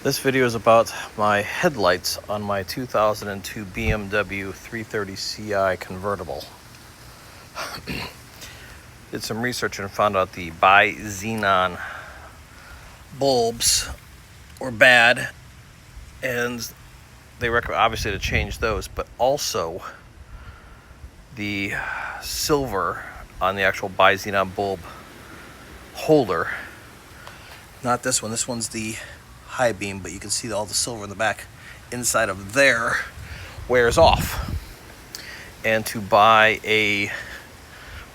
This video is about my headlights on my 2002 BMW 330CI convertible. Did some research and found out the Xenon bulbs were bad, and they recommend obviously to change those, but also the silver on the actual Xenon bulb holder. Not this one. This one's the high beam, but you can see all the silver in the back inside of there wears off. And to buy a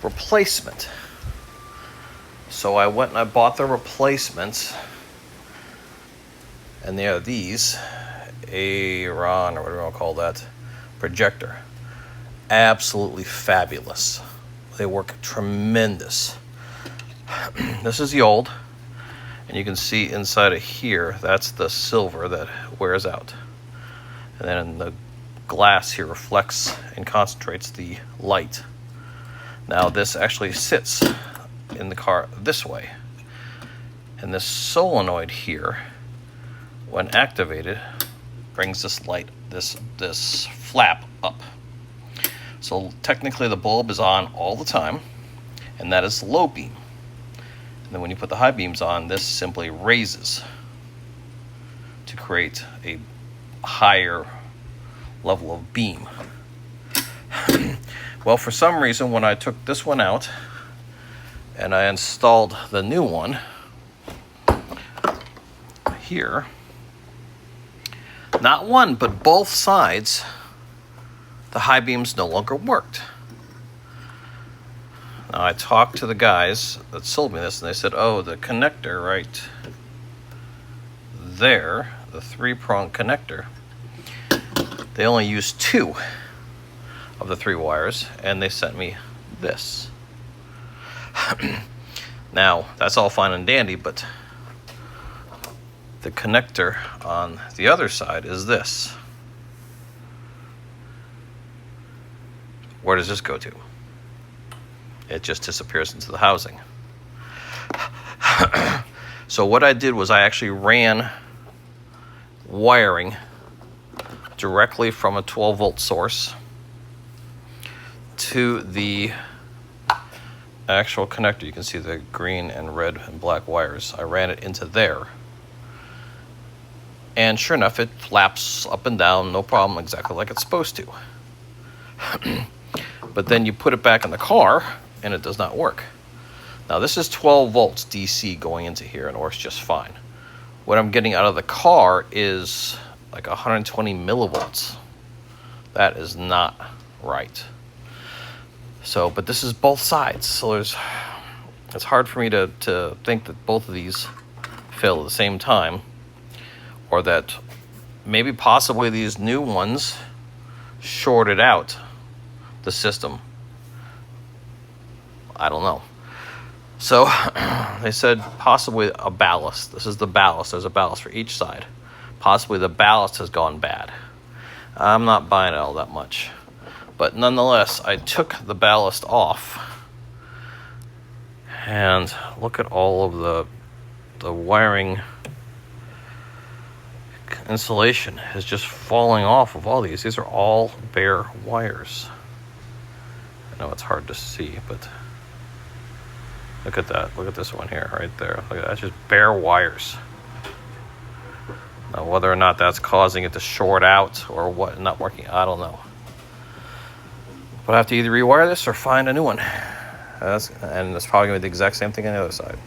replacement, so I went and I bought the replacements, and they are these Xenon, or whatever you want to call that, projector. Absolutely fabulous. They work tremendous. This is the old, and you can see inside of here, that's the silver that wears out. And then the glass here reflects and concentrates the light. Now this actually sits in the car this way. And this solenoid here, when activated, brings this light, this flap up. So technically the bulb is on all the time, and that is low beam. And then when you put the high beams on, this simply raises to create a higher level of beam. Well, for some reason, when I took this one out and I installed the new one here, not one, but both sides, the high beams no longer worked. Now, I talked to the guys that sold me this, and they said, oh, the connector right there, the 3-prong connector, they only used 2 of the 3 wires, and they sent me this. Now, that's all fine and dandy, but the connector on the other side is this. Where does this go to? It just disappears into the housing. So what I did was I actually ran wiring directly from a 12-volt source to the actual connector. You can see the green and red and black wires. I ran it into there. And sure enough, it flaps up and down, no problem, exactly like it's supposed to. But then you put it back in the car, and it does not work. Now this is 12 volts DC going into here, and it works just fine. What I'm getting out of the car is like 120 millivolts. That is not right. So, but this is both sides, so it's hard for me to think that both of these fail at the same time, or that maybe possibly these new ones shorted out the system. I don't know. So they said possibly a ballast. This is the ballast. There's a ballast for each side. Possibly the ballast has gone bad. I'm not buying it all that much. But nonetheless, I took the ballast off. And look at all of the wiring insulation is just falling off of all these. These are all bare wires. I know it's hard to see, but look at that. Look at this one here, right there. Look at that. That's just bare wires. Now, whether or not that's causing it to short out or what, not working, I don't know. But I have to either rewire this or find a new one. And it's probably going to be the exact same thing on the other side.